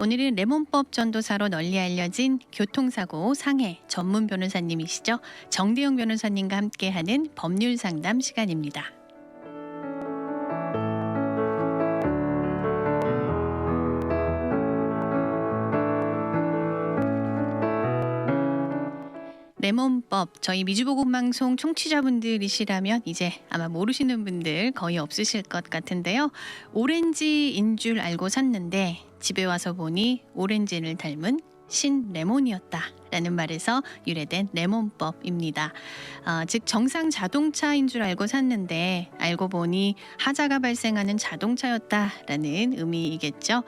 오늘은 레몬법 전도사로 널리 알려진 교통사고 상해 전문 변호사님이시죠. 정대용 변호사님과 함께하는 법률 상담 시간입니다. 레몬법, 저희 미주보건방송 청취자분들이시라면 이제 아마 모르시는 분들 거의 없으실 것 같은데요. 오렌지인 줄 알고 샀는데 집에 와서 보니 오렌지를 닮은 신레몬이었다라는 말에서 유래된 레몬법입니다. 즉 정상 자동차인 줄 알고 샀는데 알고 보니 하자가 발생하는 자동차였다라는 의미이겠죠.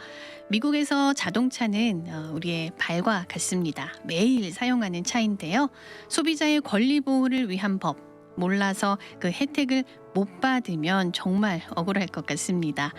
미국에서 자동차는 우리의 발과 같습니다. 매일 사용하는 차인데요. 소비자의 권리 보호를 위한 법, 몰라서 그 혜택을 못 받으면 정말 억울할 것 같습니다.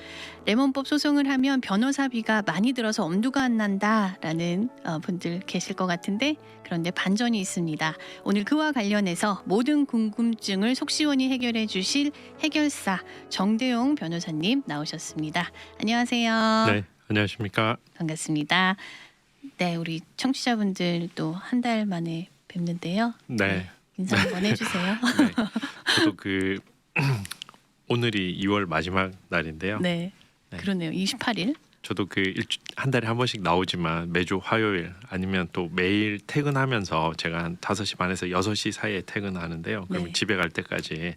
레몬법 소송을 하면 변호사비가 많이 들어서 엄두가 안 난다라는 분들 계실 것 같은데, 그런데 반전이 있습니다. 오늘 그와 관련해서 모든 궁금증을 속 시원히 해결해 주실 해결사 정대용 변호사님 나오셨습니다. 안녕하세요. 네, 안녕하십니까. 반갑습니다. 네, 우리 청취자분들 또 한 달 만에 뵙는데요. 네. 인사 한번 해주세요. 네. 저도 오늘이 2월 마지막 날인데요. 네, 네. 그러네요. 28일. 저도 한 달에 한 번씩 나오지만 매주 화요일 아니면 또 매일 퇴근하면서 제가 한 5시 반에서 6시 사이에 퇴근하는데요. 그러면 네. 집에 갈 때까지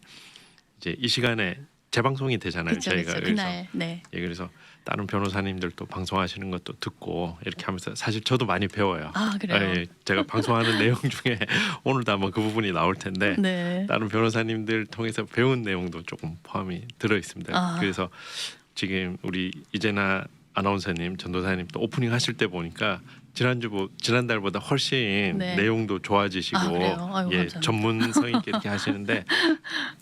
이제 이 시간에 재방송이 되잖아요. 그쵸, 저희가 그쵸. 그래서 그날. 네. 예, 그래서 다른 변호사님들도 방송하시는 것도 듣고 이렇게 하면서 사실 저도 많이 배워요. 아, 그래요? 예, 제가 방송하는 내용 중에 오늘도 아마 그 부분이 나올 텐데 네. 다른 변호사님들 통해서 배운 내용도 조금 포함이 들어 있습니다. 아. 그래서 지금 우리 이재나 아나운서님, 전도사님 또 오프닝 하실 때 보니까 지난달보다 훨씬 네. 내용도 좋아지시고 아, 그래요? 아이고, 예, 감사합니다. 전문성 있게 이렇게 하시는데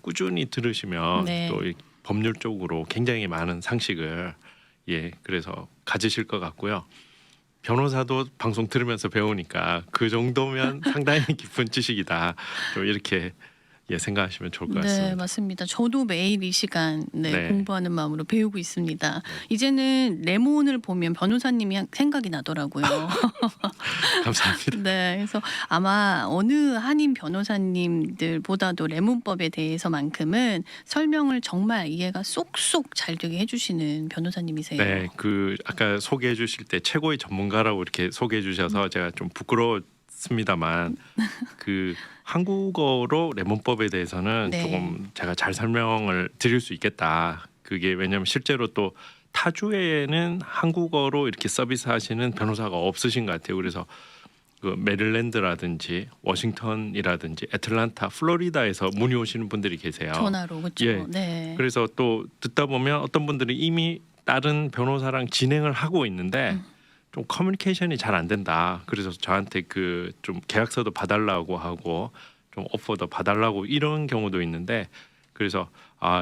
꾸준히 들으시면 네. 또 법률 쪽으로 굉장히 많은 상식을 그래서 가지실 것 같고요. 변호사도 방송 들으면서 배우니까 그 정도면 상당히 깊은 지식이다. 좀 이렇게 생각하시면 좋을 것 같습니다. 네, 맞습니다. 저도 매일 이 시간 네. 공부하는 마음으로 배우고 있습니다. 이제는 레몬을 보면 변호사님이 생각이 나더라고요. 감사합니다. 네, 그래서 아마 어느 한인 변호사님들보다도 레몬법에 대해서만큼은 설명을 정말 이해가 쏙쏙 잘 되게 해주시는 변호사님이세요. 네, 아까 소개해 주실 때 최고의 전문가라고 이렇게 소개해 주셔서 제가 좀 부끄러웠습니다만 한국어로 레몬법에 대해서는 네. 조금 제가 잘 설명을 드릴 수 있겠다. 그게 왜냐하면 실제로 또 타주에는 한국어로 이렇게 서비스하시는 변호사가 없으신 것 같아요. 그래서 메릴랜드라든지 워싱턴이라든지 애틀란타, 플로리다에서 문의 오시는 분들이 계세요. 전화로 그렇죠. 예. 네. 그래서 또 듣다 보면 어떤 분들은 이미 다른 변호사랑 진행을 하고 있는데 좀 커뮤니케이션이 잘 안 된다. 그래서 저한테 좀 계약서도 봐달라고 하고 좀 오퍼도 봐달라고 이런 경우도 있는데, 그래서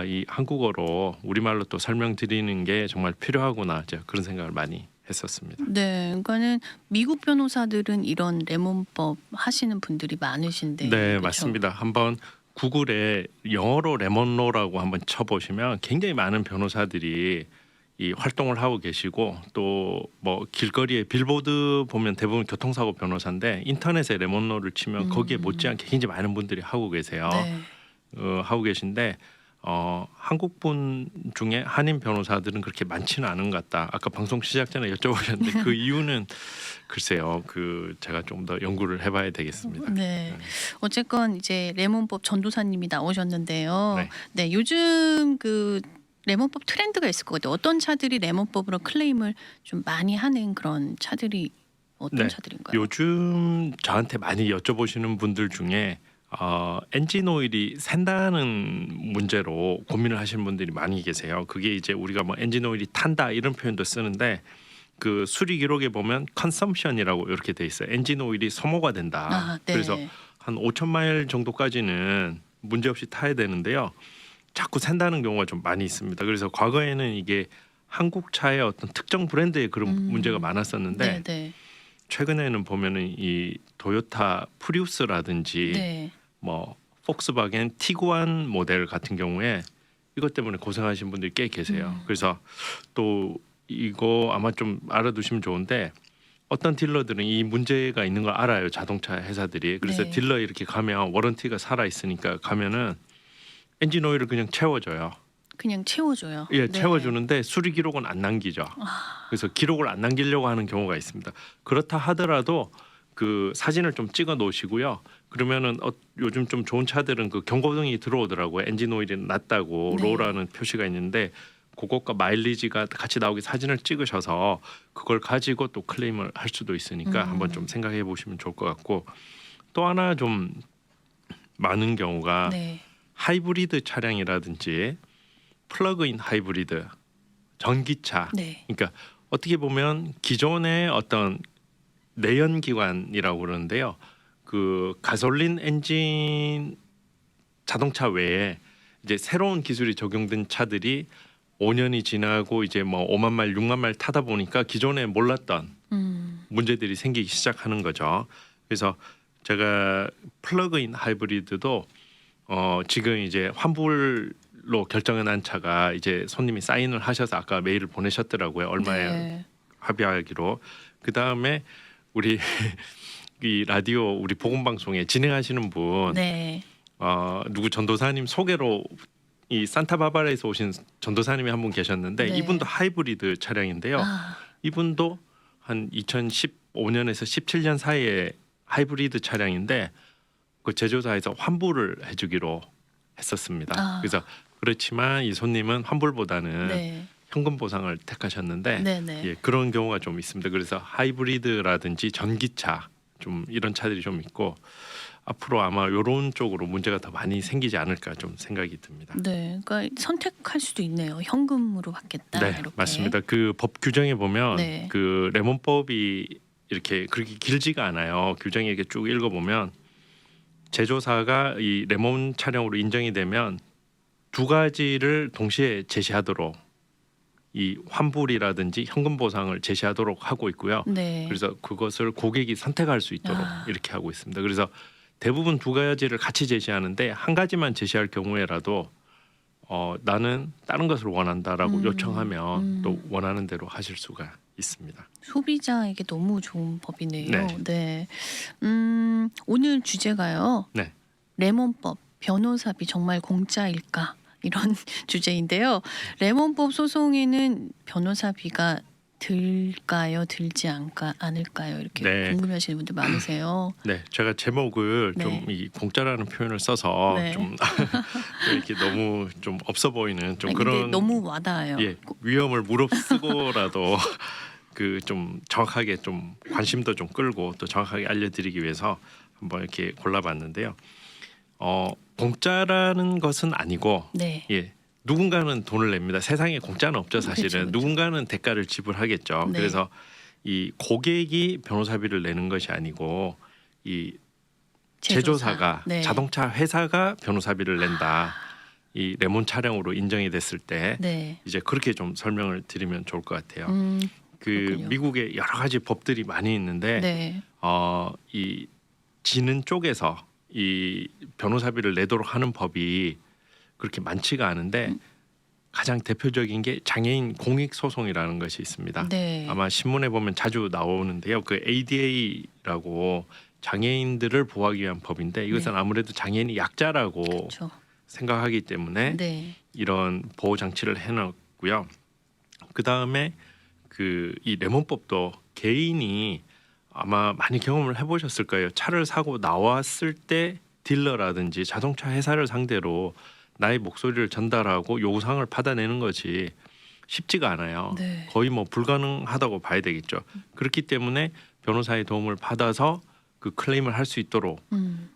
이 한국어로 우리말로 또 설명드리는 게 정말 필요하구나, 제가 그런 생각을 많이 했었습니다. 네, 그러니까는 미국 변호사들은 이런 레몬법 하시는 분들이 많으신데. 네, 그쵸? 맞습니다. 한번 구글에 영어로 레몬로라고 한번 쳐보시면 굉장히 많은 변호사들이 이 활동을 하고 계시고, 또 뭐 길거리에 빌보드 보면 대부분 교통사고 변호사인데 인터넷에 레몬로를 치면 거기에 못지않게 굉장히 많은 분들이 하고 계세요. 네. 하고 계신데 한국 분 중에 한인 변호사들은 그렇게 많지는 않은 것 같다. 아까 방송 시작 전에 여쭤보셨는데 그 이유는 글쎄요. 제가 좀 더 연구를 해봐야 되겠습니다. 네. 어쨌건 이제 레몬법 전도사님이 나오셨는데요. 네. 네, 요즘 레몬법 트렌드가 있을 것 같아요. 어떤 차들이 레몬법으로 클레임을 좀 많이 하는 그런 차들이 어떤 네. 차들인가요? 요즘 저한테 많이 여쭤보시는 분들 중에 엔진 오일이 샌다는 문제로 고민을 하시는 분들이 많이 계세요. 그게 이제 우리가 뭐 엔진 오일이 탄다 이런 표현도 쓰는데 그 수리 기록에 보면 컨섬션이라고 이렇게 돼 있어요. 엔진 오일이 소모가 된다. 아, 네. 그래서 한 5,000마일 정도까지는 문제 없이 타야 되는데요. 자꾸 샌다는 경우가 좀 많이 있습니다. 그래서 과거에는 이게 한국 차의 어떤 특정 브랜드에 그런 문제가 많았었는데 네, 네. 최근에는 보면은 이 토요타 프리우스라든지 네. 뭐 폭스바겐 티구안 모델 같은 경우에 이것 때문에 고생하신 분들이 꽤 계세요. 그래서 또 이거 아마 좀 알아두시면 좋은데 어떤 딜러들은 이 문제가 있는 걸 알아요. 자동차 회사들이. 그래서 네. 딜러 이렇게 가면 워런티가 살아 있으니까 가면은 엔진 오일을 그냥 채워줘요. 그냥 채워줘요. 예, 네. 채워주는데 수리 기록은 안 남기죠. 그래서 기록을 안 남기려고 하는 경우가 있습니다. 그렇다 하더라도 그 사진을 좀 찍어 놓으시고요. 그러면은 요즘 좀 좋은 차들은 그 경고등이 들어오더라고요. 엔진 오일이 낮다고 네. 로라는 표시가 있는데 그것과 마일리지가 같이 나오게 사진을 찍으셔서 그걸 가지고 또 클레임을 할 수도 있으니까 한번 좀 생각해 보시면 좋을 것 같고 또 하나 좀 많은 경우가 네. 하이브리드 차량이라든지 플러그인 하이브리드 전기차 네. 그러니까 어떻게 보면 기존의 어떤 내연기관이라고 그러는데요. 그 가솔린 엔진 자동차 외에 이제 새로운 기술이 적용된 차들이 5년이 지나고 이제 뭐 5만 마일, 6만 마일 타다 보니까 기존에 몰랐던 문제들이 생기기 시작하는 거죠. 그래서 제가 플러그인 하이브리드도 지금 이제 환불로 결정을 난 차가 이제 손님이 사인을 하셔서 아까 메일을 보내셨더라고요. 얼마에 네. 합의하기로. 그 다음에 우리 이 라디오 우리 복음 방송에 진행하시는 분, 네. 누구 전도사님 소개로 이 산타바바라에서 오신 전도사님이 한 분 계셨는데 네. 이분도 하이브리드 차량인데요. 아, 이분도 한 2015년에서 17년 사이에 하이브리드 차량인데 그 제조사에서 환불을 해주기로 했었습니다. 아. 그래서 그렇지만 이 손님은 환불보다는 네. 현금 보상을 택하셨는데 네네. 예, 그런 경우가 좀 있습니다. 그래서 하이브리드라든지 전기차 좀 이런 차들이 좀 있고 앞으로 아마 이런 쪽으로 문제가 더 많이 생기지 않을까 좀 생각이 듭니다. 네. 그러니까 선택할 수도 있네요. 현금으로 받겠다. 네, 이렇게. 맞습니다. 그 법 규정에 보면 네. 그 레몬법이 이렇게 그렇게 길지가 않아요. 규정에 이렇게 쭉 읽어보면 제조사가 이 레몬 차량으로 인정이 되면 두 가지를 동시에 제시하도록 이 환불이라든지 현금 보상을 제시하도록 하고 있고요. 네. 그래서 그것을 고객이 선택할 수 있도록 아. 이렇게 하고 있습니다. 그래서 대부분 두 가지를 같이 제시하는데 한 가지만 제시할 경우에라도 나는 다른 것을 원한다라고 요청하면 또 원하는 대로 하실 수가 있습니다. 소비자에게 너무 좋은 법이네요. 네. 네. 오늘 주제가요. 네. 레몬법 변호사비 정말 공짜일까? 이런 주제인데요. 레몬법 소송에는 변호사비가 들까요? 들지 않을까요? 이렇게 네. 궁금해하시는 분들 많으세요. 네, 제가 제목을 네. 좀 이 공짜라는 표현을 써서 네. 좀 이렇게 너무 좀 없어 보이는 좀 아니, 근데 그런 너무 와닿아요. 예, 위험을 무릅쓰고라도 그 좀 정확하게 좀 관심도 좀 끌고 또 정확하게 알려드리기 위해서 한번 이렇게 골라봤는데요. 공짜라는 것은 아니고 네. 예, 누군가는 돈을 냅니다. 세상에 공짜는 없죠, 사실은. 그렇죠, 그렇죠. 누군가는 대가를 지불하겠죠. 네. 그래서 이 고객이 변호사비를 내는 것이 아니고 이 제조사가 네. 자동차 회사가 변호사비를 낸다. 이 레몬 차량으로 인정이 됐을 때 네. 이제 그렇게 좀 설명을 드리면 좋을 것 같아요. 그 그렇군요. 미국에 여러 가지 법들이 많이 있는데 네. 이 지는 쪽에서 이 변호사비를 내도록 하는 법이 그렇게 많지가 않은데 가장 대표적인 게 장애인 공익 소송이라는 것이 있습니다. 네. 아마 신문에 보면 자주 나오는데요. 그 ADA라고 장애인들을 보호하기 위한 법인데 이것은 네. 아무래도 장애인이 약자라고 그렇죠. 생각하기 때문에 네. 이런 보호 장치를 해놨고요. 그 다음에 그 이 레몬법도 개인이 아마 많이 경험을 해보셨을 거예요. 차를 사고 나왔을 때 딜러라든지 자동차 회사를 상대로 나의 목소리를 전달하고 요구사항을 받아내는 것이 쉽지가 않아요. 네. 거의 뭐 불가능하다고 봐야 되겠죠. 그렇기 때문에 변호사의 도움을 받아서 그 클레임을 할 수 있도록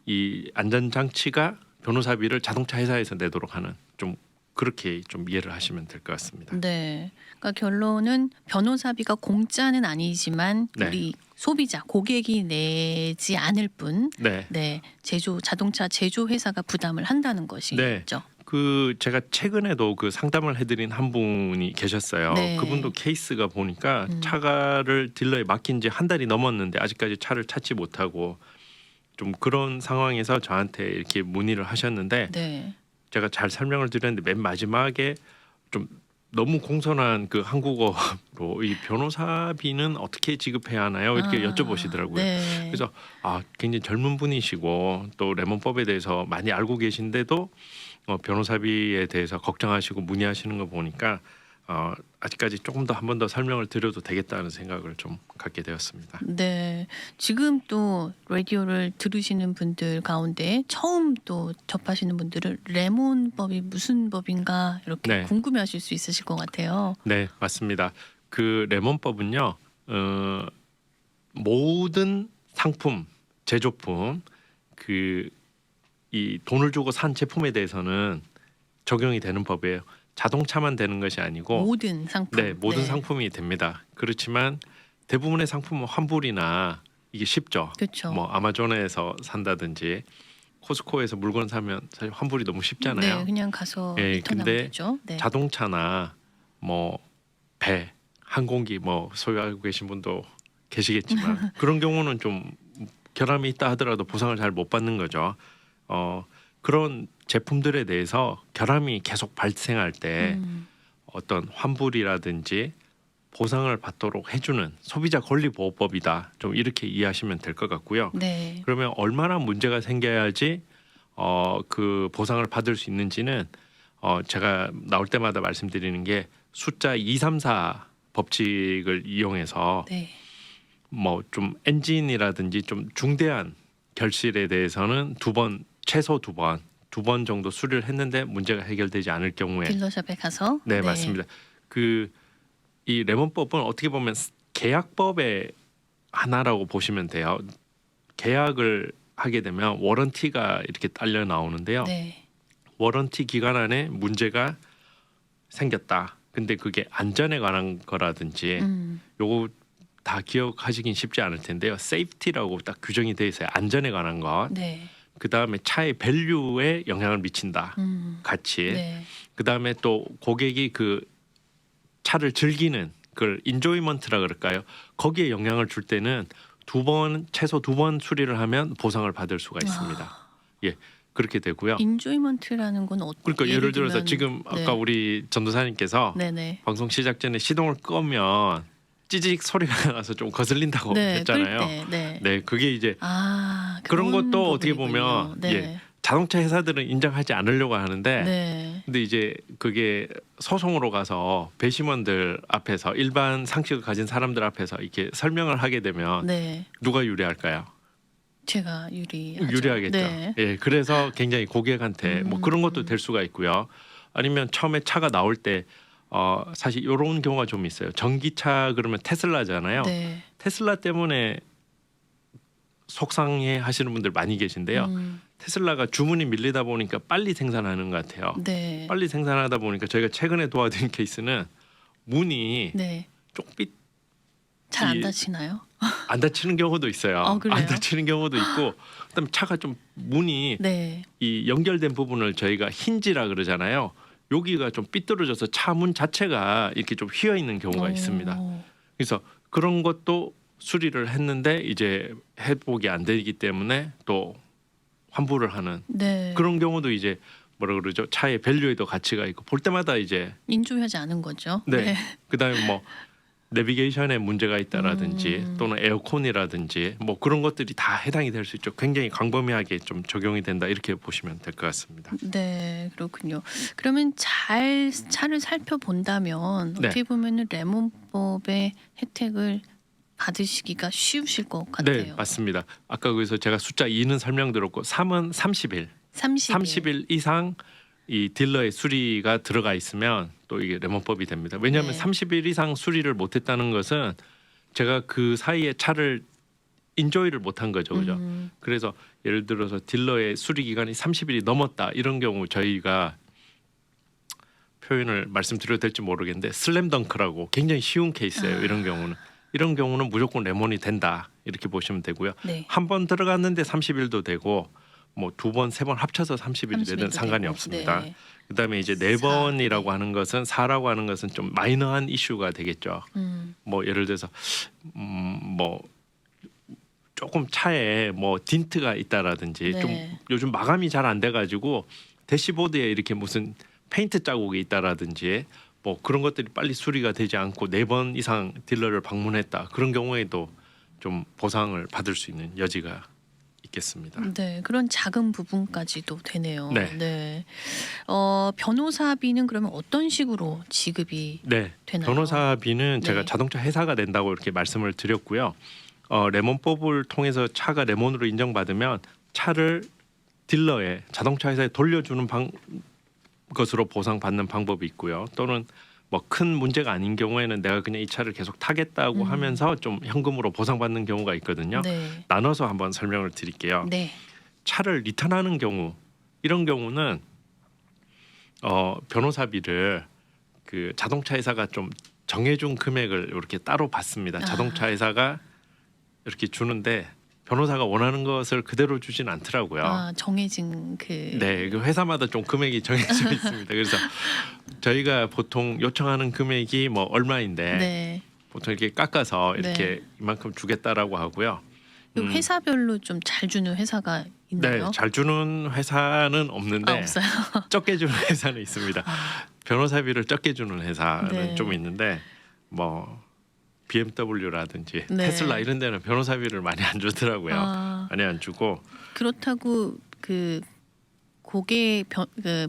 이 안전장치가 변호사비를 자동차 회사에서 내도록 하는 좀 그렇게 좀 이해를 하시면 될 것 같습니다. 네. 그러니까 결론은 변호사비가 공짜는 아니지만 네. 우리 소비자 고객이 내지 않을 뿐, 네. 네 자동차 제조 회사가 부담을 한다는 것이죠. 네. 그 제가 최근에도 그 상담을 해드린 한 분이 계셨어요. 네. 그분도 케이스가 보니까 차를 딜러에 맡긴 지 한 달이 넘었는데 아직까지 차를 찾지 못하고 좀 그런 상황에서 저한테 이렇게 문의를 하셨는데 네. 제가 잘 설명을 드렸는데 맨 마지막에 좀 너무 공손한 그 한국어로 이 변호사비는 어떻게 지급해야 하나요? 이렇게 여쭤보시더라고요. 네. 그래서 굉장히 젊은 분이시고 또 레몬법에 대해서 많이 알고 계신데도 변호사비에 대해서 걱정하시고 문의하시는 거 보니까 아직까지 조금 더 한 번 더 설명을 드려도 되겠다는 생각을 좀 갖게 되었습니다. 네. 지금 또 라디오를 들으시는 분들 가운데 처음 또 접하시는 분들은 레몬법이 무슨 법인가 이렇게 네. 궁금해하실 수 있으실 것 같아요. 네, 맞습니다. 그 레몬법은요, 모든 상품, 제조품, 이 돈을 주고 산 제품에 대해서는 적용이 되는 법이에요. 자동차만 되는 것이 아니고 모든 상품. 네, 모든 상품이 됩니다. 그렇지만 대부분의 상품은 환불이나 이게 쉽죠. 그렇죠. 뭐 아마존에서 산다든지 코스코에서 물건 사면 사실 환불이 너무 쉽잖아요. 네, 그냥 가서 예, 리턴하면 근데 되죠. 네. 자동차나 뭐 배, 항공기 뭐 소유하고 계신 분도 계시겠지만 그런 경우는 좀 결함이 있다 하더라도 보상을 잘 못 받는 거죠. 그런 제품들에 대해서 결함이 계속 발생할 때 어떤 환불이라든지 보상을 받도록 해주는 소비자 권리 보호법이다. 좀 이렇게 이해하시면 될 것 같고요. 네. 그러면 얼마나 문제가 생겨야지 그 보상을 받을 수 있는지는 제가 나올 때마다 말씀드리는 게 숫자 234 법칙을 이용해서 네. 뭐 좀 엔진이라든지 좀 중대한 결실에 대해서는 최소 두 번 정도 수리를 했는데 문제가 해결되지 않을 경우에 딜러샵에 가서 네, 맞습니다. 이 레몬법은 어떻게 보면 계약법의 하나라고 보시면 돼요. 계약을 하게 되면 워런티가 이렇게 딸려 나오는데요. 네. 워런티 기간 안에 문제가 생겼다. 근데 그게 안전에 관한 거라든지 요거 다 기억하시긴 쉽지 않을 텐데요. 세이프티라고 딱 규정이 돼 있어요. 안전에 관한 것. 네. 그다음에 차의 밸류에 영향을 미친다. 같이. 네. 그다음에 또 고객이 그 차를 즐기는 그걸 인조이먼트라 그럴까요? 거기에 영향을 줄 때는 최소 두 번 수리를 하면 보상을 받을 수가 있습니다. 예, 그렇게 되고요. 인조이먼트라는 건 그러니까 예를 들어서 들면, 지금 네. 아까 우리 전도사님께서 네네. 방송 시작 전에 시동을 끄면 찌직 소리가 나서 좀 거슬린다고 네, 했잖아요. 끌 때, 네. 네, 그게 이제 그런 그런 것도 어떻게 부분이군요. 보면 네. 자동차 회사들은 인정하지 않으려고 하는데 네. 근데 이제 그게 소송으로 가서 배심원들 앞에서 일반 상식을 가진 사람들 앞에서 이렇게 설명을 하게 되면 네. 누가 유리할까요? 제가 유리하죠. 유리하겠죠. 네. 예, 그래서 굉장히 고객한테 뭐 그런 것도 될 수가 있고요. 아니면 처음에 차가 나올 때 사실 이런 경우가 좀 있어요. 전기차 그러면 테슬라잖아요. 네. 테슬라 때문에 속상해 하시는 분들 많이 계신데요. 테슬라가 주문이 밀리다 보니까 빨리 생산하는 것 같아요. 네. 빨리 생산하다 보니까 저희가 최근에 도와드린 케이스는 문이 네. 좀 잘 안 이- 다치나요? 안 닫히는 경우도 있어요. 그래요? 안 닫히는 경우도 있고 그다음에 차가 좀 문이 네. 이 연결된 부분을 저희가 힌지라 그러잖아요. 여기가 좀 삐뚤어져서 차 문 자체가 이렇게 좀 휘어 있는 경우가 있습니다. 오. 그래서 그런 것도 수리를 했는데 이제 회복이 안 되기 때문에 또 환불을 하는 네. 그런 경우도 이제 뭐라 그러죠? 차의 밸류에도 가치가 있고 볼 때마다 이제 인조하지 않은 거죠. 네. 그다음에 뭐 내비게이션에 문제가 있다라든지 또는 에어컨이라든지 뭐 그런 것들이 다 해당이 될 수 있죠. 굉장히 광범위하게 좀 적용이 된다 이렇게 보시면 될 것 같습니다. 네, 그렇군요. 그러면 잘 차를 살펴본다면 네. 어떻게 보면은 레몬법의 혜택을 받으시기가 쉬우실 것 같아요. 네, 맞습니다. 아까 그래서 제가 숫자 2는 설명드렸고 3은 30일. 30일 이상 이 딜러의 수리가 들어가 있으면 또 이게 레몬법이 됩니다. 왜냐하면 네. 30일 이상 수리를 못했다는 것은 제가 그 사이에 차를 인조이를 못한 거죠, 그죠? 그래서 예를 들어서 딜러의 수리 기간이 30일이 넘었다 이런 경우 저희가 표현을 말씀드려도 될지 모르겠는데 슬램덩크라고 굉장히 쉬운 케이스예요. 이런 경우는 무조건 레몬이 된다 이렇게 보시면 되고요. 네. 한 번 들어갔는데 30일도 되고 뭐 두 번, 세 번 합쳐서 30일이 되든 30일도 상관이 되고, 없습니다. 네. 그다음에 이제 네 번이라고 하는 것은 4라고 하는 것은 좀 마이너한 이슈가 되겠죠. 뭐 예를 들어서 뭐 조금 차에 뭐 딘트가 있다라든지 네. 좀 요즘 마감이 잘 안 돼가지고 대시보드에 이렇게 무슨 페인트 자국이 있다라든지 뭐 그런 것들이 빨리 수리가 되지 않고 4번 이상 딜러를 방문했다. 그런 경우에도 좀 보상을 받을 수 있는 여지가 있겠습니다. 네, 그런 작은 부분까지도 되네요. 네. 네. 변호사비는 그러면 어떤 식으로 지급이 네, 되나요? 변호사비는 제가 네. 자동차 회사가 된다고 이렇게 말씀을 드렸고요. 레몬법을 통해서 차가 레몬으로 인정받으면 차를 딜러에 자동차 회사에 돌려주는 것으로 보상받는 방법이 있고요. 또는 뭐 큰 문제가 아닌 경우에는 내가 그냥 이 차를 계속 타겠다고 하면서 좀 현금으로 보상받는 경우가 있거든요. 네. 나눠서 한번 설명을 드릴게요. 네. 차를 리턴하는 경우 이런 경우는 변호사비를 그 자동차 회사가 좀 정해준 금액을 이렇게 따로 받습니다. 자동차 회사가 이렇게 주는데 변호사가 원하는 것을 그대로 주진 않더라고요. 정해진 네, 그 회사마다 좀 금액이 정해져 있습니다. 그래서 저희가 보통 요청하는 금액이 뭐 얼마인데 네. 보통 이렇게 깎아서 이렇게 네. 이만큼 주겠다라고 하고요. 그 회사별로 좀 잘 주는 회사가 있나요? 네, 잘 주는 회사는 없는데 없어요. 적게 주는 회사는 있습니다. 변호사비를 적게 주는 회사는 네. 좀 있는데 뭐 BMW라든지 네. 테슬라 이런 데는 변호사비를 많이 안 주더라고요. 많이 안 주고 그렇다고 그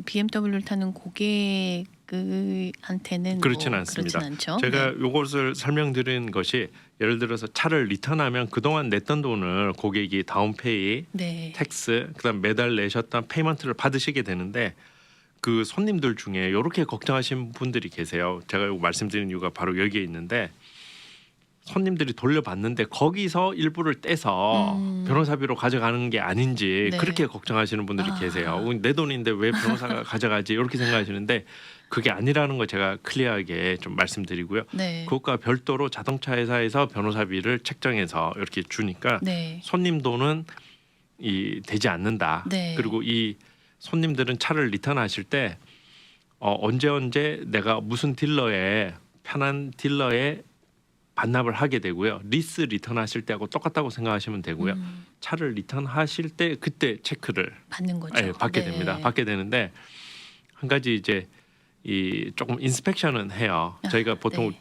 BMW를 타는 고객한테는 그렇진 뭐 않습니다. 그렇진 않죠. 제가 네. 요것을 설명드린 것이 예를 들어서 차를 리턴하면 그동안 냈던 돈을 고객이 다운페이, 네. 텍스, 그다음 매달 내셨던 페이먼트를 받으시게 되는데 그 손님들 중에 이렇게 걱정하시는 분들이 계세요. 제가 이거 말씀드린 이유가 바로 여기에 있는데 손님들이 돌려받는데 거기서 일부를 떼서 변호사비로 가져가는 게 아닌지 네. 그렇게 걱정하시는 분들이 계세요. 내 돈인데 왜 변호사가 가져가지 이렇게 생각하시는데 그게 아니라는 거 제가 클리어하게 좀 말씀드리고요. 네. 그것과 별도로 자동차 회사에서 변호사비를 책정해서 이렇게 주니까 네. 손님 돈은 되지 않는다. 네. 그리고 이 손님들은 차를 리턴하실 때 언제 내가 무슨 딜러에 편한 딜러에 반납을 하게 되고요. 리스 리턴하실 때하고 똑같다고 생각하시면 되고요. 차를 리턴하실 때 그때 체크를 받는 거죠. 예, 받게 네. 됩니다. 받게 되는데 한 가지 이제 이 조금 인스펙션은 해요. 저희가 보통 네.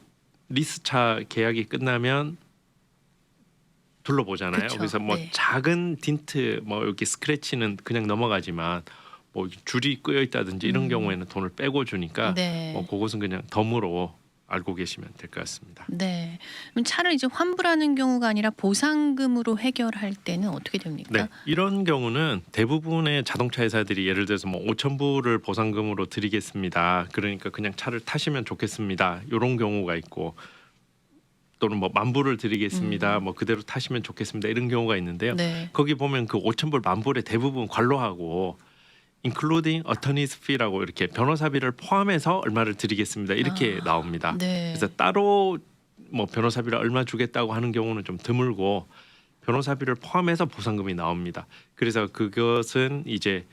리스차 계약이 끝나면 둘러보잖아요. 그쵸. 그래서 뭐 네. 작은 딘트 뭐 이렇게 스크래치는 그냥 넘어가지만 뭐 줄이 끄여 있다든지 이런 경우에는 돈을 빼고 주니까 네. 뭐 그것은 그냥 덤으로 알고 계시면 될 것 같습니다. 네. 그럼 차를 이제 환불하는 경우가 아니라 보상금으로 해결할 때는 어떻게 됩니까? 네, 이런 경우는 대부분의 자동차 회사들이 예를 들어서 뭐 5,000불을 보상금으로 드리겠습니다. 그러니까 그냥 차를 타시면 좋겠습니다. 이런 경우가 있고 또는 뭐 10,000불을 드리겠습니다. 뭐 그대로 타시면 좋겠습니다. 이런 경우가 있는데요. 네. 거기 보면 그 5,000불, 10,000불에 대부분 관로하고 including attorney's fee라고 이렇게 변호사비를 포함해서 얼마를 드리겠습니다. 이렇게 나옵니다. 네. 그래서 따로 뭐 변호사비를 얼마 주겠다고 하는 경우는 좀 드물고 변호사비를 포함해서 보상금이 나옵니다. 그래서 그것은 이제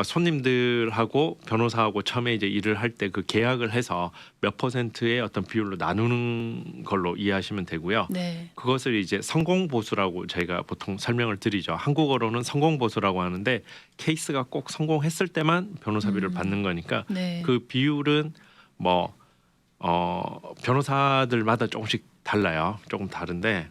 손님들하고 변호사하고 처음에 이제 일을 할 때 그 계약을 해서 몇 퍼센트의 어떤 비율로 나누는 걸로 이해하시면 되고요. 네. 그것을 이제 성공보수라고 저희가 보통 설명을 드리죠. 한국어로는 성공보수라고 하는데 케이스가 꼭 성공했을 때만 변호사비를 받는 거니까 네. 그 비율은 뭐 변호사들마다 조금씩 달라요. 조금 다른데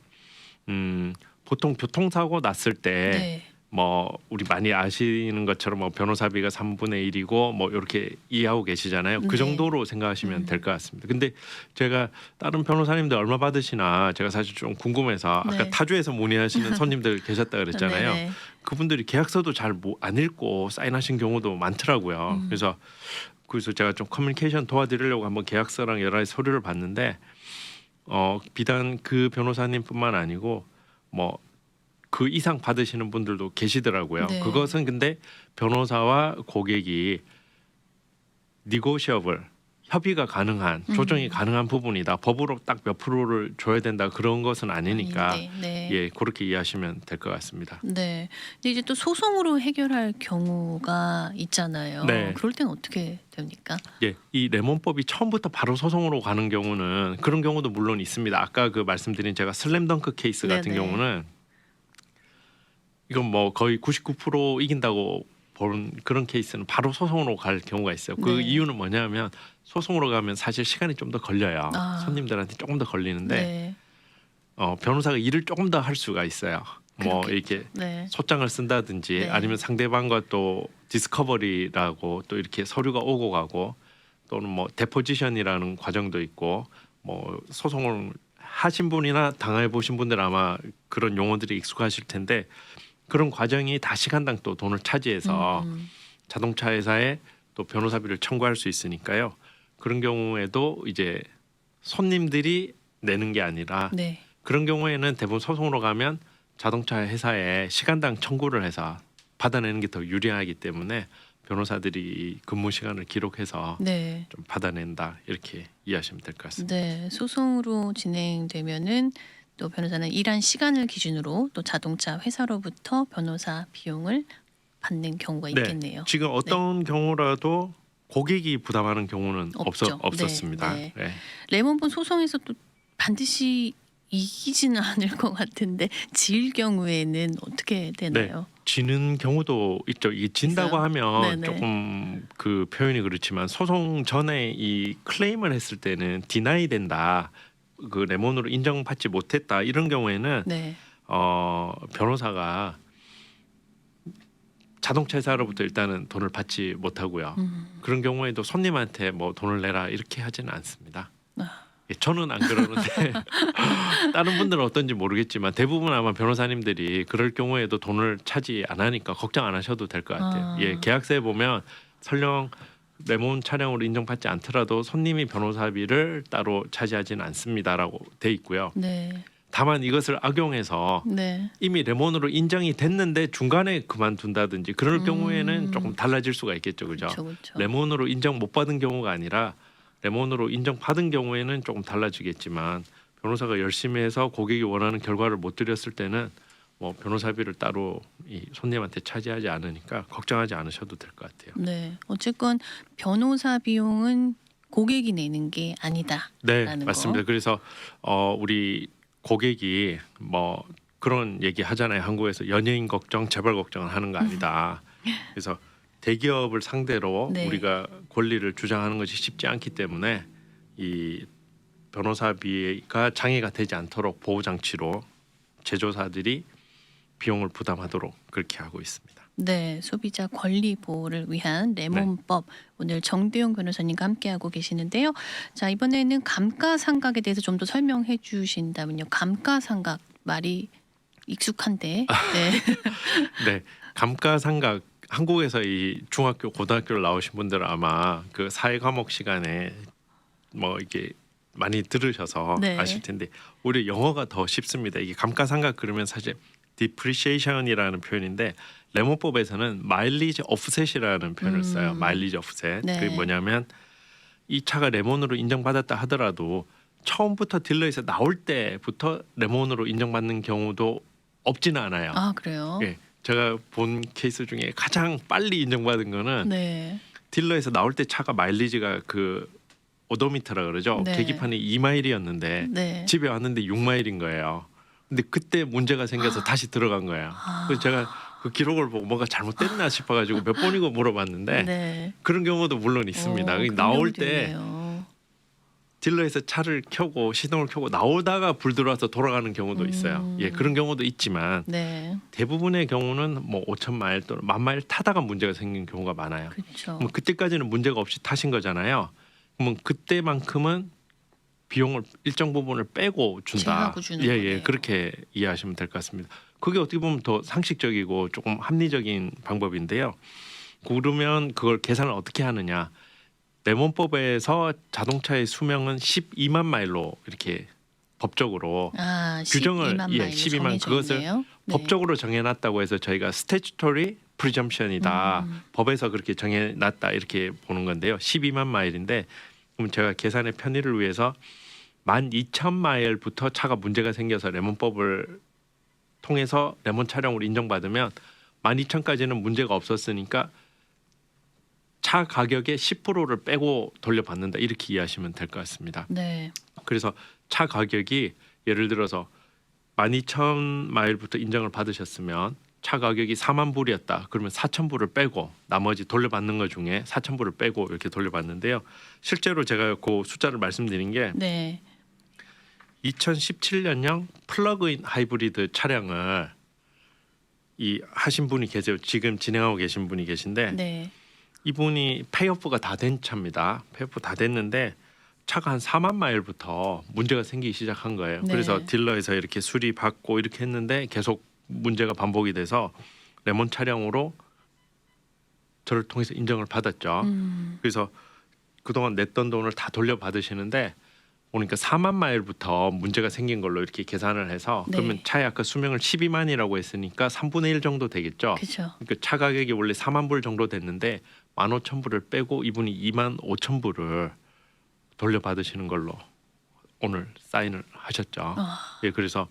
보통 교통사고 났을 때 네. 뭐 우리 많이 아시는 것처럼 뭐 변호사비가 3분의 1이고 뭐 이렇게 이해하고 계시잖아요. 그 네. 정도로 생각하시면 될 것 같습니다. 근데 제가 다른 변호사님들 얼마 받으시나 제가 사실 좀 궁금해서 아까 네. 타주에서 문의하시는 손님들 계셨다 그랬잖아요. 네. 그분들이 계약서도 잘 안 읽고 사인하신 경우도 많더라고요. 그래서 제가 좀 커뮤니케이션 도와드리려고 한번 계약서랑 여러 가지 서류를 봤는데 비단 그 변호사님뿐만 아니고 뭐 그 이상 받으시는 분들도 계시더라고요. 네. 그것은 근데 변호사와 고객이 negotiable 협의가 가능한 조정이 가능한 부분이다. 법으로 딱 몇 프로를 줘야 된다 그런 것은 아니니까 네. 예 그렇게 이해하시면 될 것 같습니다. 네. 근데 이제 또 소송으로 해결할 경우가 있잖아요. 네. 그럴 땐 어떻게 됩니까? 예, 이 레몬법이 처음부터 바로 소송으로 가는 경우는 그런 경우도 물론 있습니다. 아까 그 말씀드린 제가 슬램덩크 케이스 같은 네네. 경우는 이건 뭐 거의 99% 이긴다고 보는 그런 케이스는 바로 소송으로 갈 경우가 있어요. 그 네. 이유는 뭐냐면 소송으로 가면 사실 시간이 좀 더 걸려요. 아. 손님들한테 조금 더 걸리는데 네. 변호사가 일을 조금 더 할 수가 있어요. 뭐 그렇게- 이렇게 네. 소장을 쓴다든지 네. 아니면 상대방과 또 디스커버리라고 또 이렇게 서류가 오고 가고 또는 뭐 데포지션이라는 과정도 있고 뭐 소송을 하신 분이나 당해 보신 분들 아마 그런 용어들이 익숙하실 텐데 그런 과정이 다 시간당 또 돈을 차지해서 자동차 회사에 또 변호사비를 청구할 수 있으니까요. 그런 경우에도 이제 손님들이 내는 게 아니라 네. 그런 경우에는 대부분 소송으로 가면 자동차 회사에 시간당 청구를 해서 받아내는 게 더 유리하기 때문에 변호사들이 근무 시간을 기록해서 네. 좀 받아낸다 이렇게 이해하시면 될 것 같습니다. 네. 소송으로 진행되면은 또 변호사는 일한 시간을 기준으로 또 자동차 회사로부터 변호사 비용을 받는 경우가 네. 있겠네요. 지금 어떤 경우라도 고객이 부담하는 경우는 없죠. 없었습니다. 네, 네. 레몬본 소송에서 또 반드시 이기지는 않을 것 같은데 질 경우에는 어떻게 되나요? 지는 경우도 있죠. 이게 진다고 있어요? 하면 네네. 조금 그 표현이 그렇지만 소송 전에 이 클레임을 했을 때는 디나이 된다. 그 레몬으로 인정받지 못했다. 이런 경우에는 네. 변호사가 자동차 회사로부터 일단은 돈을 받지 못하고요. 그런 경우에도 손님한테 뭐 돈을 내라 이렇게 하지는 않습니다. 아. 예, 저는 안 그러는데 다른 분들은 어떤지 모르겠지만 대부분 아마 변호사님들이 그럴 경우에도 돈을 차지 안 하니까 걱정 안 하셔도 될 것 같아요. 아. 예, 계약서에 보면 설령 레몬 차량으로 인정받지 않더라도 손님이 변호사비를 따로 차지하지는 않습니다라고 돼 있고요. 네. 다만 이것을 악용해서 네. 이미 레몬으로 인정이 됐는데 중간에 그만둔다든지 그럴 경우에는 조금 달라질 수가 있겠죠, 그죠? 그렇죠. 레몬으로 인정 못 받은 경우가 아니라 레몬으로 인정받은 경우에는 조금 달라지겠지만 변호사가 열심히 해서 고객이 원하는 결과를 못 드렸을 때는 뭐 변호사비를 따로 이 손님한테 차지하지 않으니까 걱정하지 않으셔도 될 것 같아요. 네. 어쨌건 변호사 비용은 고객이 내는 게 아니다. 네, 라는 맞습니다. 거. 그래서 우리 고객이 뭐 그런 얘기 하잖아요. 한국에서 연예인 걱정, 재벌 걱정을 하는 거 아니다. 그래서 대기업을 상대로 네. 우리가 권리를 주장하는 것이 쉽지 않기 때문에 이 변호사비가 장애가 되지 않도록 보호 장치로 제조사들이 비용을 부담하도록 그렇게 하고 있습니다. 네, 소비자 권리 보호를 위한 레몬법 오늘 정대용 변호사님과 함께하고 계시는데요. 자, 이번에는 감가상각에 대해서 좀 더 설명해 주신다면요. 감가상각 말이 익숙한데. 네. 네, 감가상각 한국에서 이 중학교, 고등학교를 나오신 분들은 아마 그 사회 과목 시간에 뭐 이게 많이 들으셔서 네. 아실 텐데 우리 영어가 더 쉽습니다. 이게 감가상각 그러면 사실 depreciation이라는 표현인데 레몬법에서는 마일리지 오프셋이라는 표현을 써요. 마일리지 오프셋. 네. 그게 뭐냐면 이 차가 레몬으로 인정받았다 하더라도 처음부터 딜러에서 나올 때부터 레몬으로 인정받는 경우도 없지는 않아요. 아, 그래요? 예, 제가 본 케이스 중에 가장 빨리 인정받은 거는 네. 딜러에서 나올 때 차가 마일리지가 그 오도미터라 그러죠. 네. 계기판이 2마일이었는데 네. 집에 왔는데 6마일인 거예요. 근데 그때 문제가 생겨서 다시 들어간 거예요. 그래서 제가 그 기록을 보고 뭐가 잘못됐나 싶어가지고 몇 번이고 물어봤는데 네. 그런 경우도 물론 있습니다. 그런 나올 경우도 때 있네요. 딜러에서 차를 켜고 시동을 켜고 나오다가 불 들어와서 돌아가는 경우도 있어요. 예, 그런 경우도 있지만 네. 대부분의 경우는 뭐 5천 마일 또는 10,000마일 타다가 문제가 생긴 경우가 많아요. 그렇죠. 그럼 그때까지는 문제가 없이 타신 거잖아요. 그러면 그때만큼은 비용을 일정 부분을 빼고 준다. 제하고 주는 예, 거네요. 그렇게 이해하시면 될 것 같습니다. 그게 어떻게 보면 더 상식적이고 조금 합리적인 방법인데요. 그러면 그걸 계산을 어떻게 하느냐? 레몬법에서 자동차의 수명은 12만 마일로 이렇게 법적으로 아, 규정을 12만 예, 마일로 12만 정해져 그것을 있네요. 네. 법적으로 정해놨다고 해서 저희가 statutory presumption이다. 법에서 그렇게 정해놨다 이렇게 보는 건데요. 12만 마일인데 그럼 제가 계산의 편의를 위해서 12,000마일부터 차가 문제가 생겨서 레몬법을 통해서 레몬 차량으로 인정받으면 12,000까지는 문제가 없었으니까 차 가격의 10%를 빼고 돌려받는다 이렇게 이해하시면 될 것 같습니다. 네. 그래서 차 가격이 예를 들어서 12,000마일부터 인정을 받으셨으면 차 가격이 4만 불이었다. 그러면 4천 불을 빼고 나머지 돌려받는 것 중에 4천 불을 빼고 이렇게 돌려받는데요. 실제로 제가 그 숫자를 말씀드린 게 네. 2017년형 플러그인 하이브리드 차량을 이 하신 분이 계세요. 지금 진행하고 계신 분이 계신데 네. 이분이 페이오프가 다 된 차입니다. 페이오프 다 됐는데 차가 한 4만 마일부터 문제가 생기기 시작한 거예요. 네. 그래서 딜러에서 이렇게 수리받고 이렇게 했는데 계속 문제가 반복이 돼서 레몬 차량으로 저를 통해서 인정을 받았죠. 그래서 그동안 냈던 돈을 다 돌려받으시는데 보니까 4만 마일부터 문제가 생긴 걸로 이렇게 계산을 해서 네. 그러면 차의 아까 수명을 12만이라고 했으니까 3분의 1 정도 되겠죠. 그렇죠. 그러니까 차 가격이 원래 4만 불 정도 됐는데 15,000불을 빼고 이분이 25,000불을 돌려받으시는 걸로 오늘 사인을 하셨죠. 예, 그래서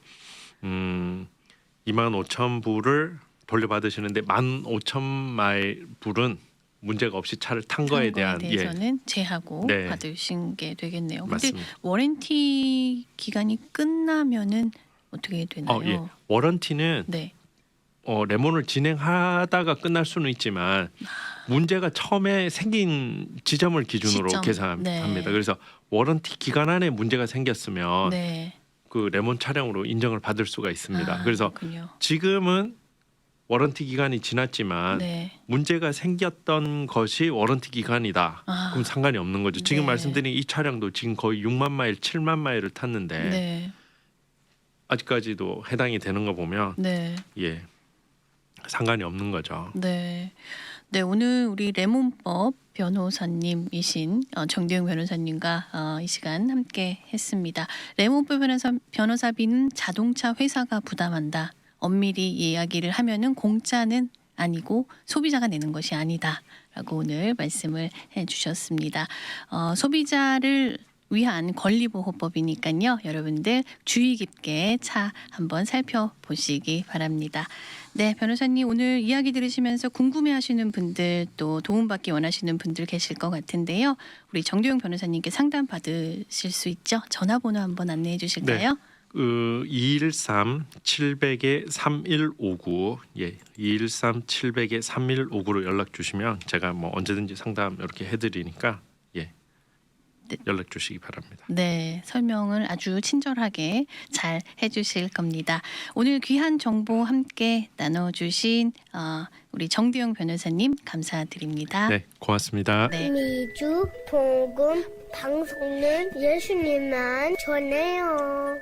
25,000불을 돌려받으시는데 15,000마일 불은 문제가 없이 차를 탄 거에 대한 대해서는 제하고 네. 받으신 게 되겠네요. 근데 맞습니다. 워런티 기간이 끝나면은 어떻게 되나요? 예. 워런티는 네. 레몬을 진행하다가 끝날 수는 있지만 문제가 처음에 생긴 지점을 기준으로 시점. 계산합니다. 네. 그래서 워런티 기간 안에 문제가 생겼으면 네. 그 레몬 차량으로 인정을 받을 수가 있습니다. 그래서 그렇군요. 지금은 워런티 기간이 지났지만 네. 문제가 생겼던 것이 워런티 기간이다. 그럼 상관이 없는 거죠. 지금 네. 말씀드린 이 차량도 지금 거의 6만 마일, 7만 마일을 탔는데 네. 아직까지도 해당이 되는 거 보면 네. 예 상관이 없는 거죠. 네. 네, 오늘 우리 레몬법 변호사님이신 정대용 변호사님과 이 시간 함께 했습니다. 레몬법 변호사비는 자동차 회사가 부담한다. 엄밀히 이야기를 하면은 공짜는 아니고 소비자가 내는 것이 아니다라고 오늘 말씀을 해주셨습니다. 소비자를 위한 권리보호법이니까요. 여러분들 주의 깊게 차 한번 살펴보시기 바랍니다. 네, 변호사님 오늘 이야기 들으시면서 궁금해하시는 분들 또 도움받기 원하시는 분들 계실 것 같은데요. 우리 정대용 변호사님께 상담 받으실 수 있죠? 전화번호 한번 안내해 주실까요? 네. 213-700-3159 예, 213-700-3159로 연락 주시면 제가 뭐 언제든지 상담 이렇게 해드리니까 예, 네. 연락 주시기 바랍니다. 네, 설명을 아주 친절하게 잘 해주실 겁니다. 오늘 귀한 정보 함께 나눠주신 우리 정대용 변호사님 감사드립니다. 네, 고맙습니다. 네. 미주 복음 방송은 예수님만 전해요.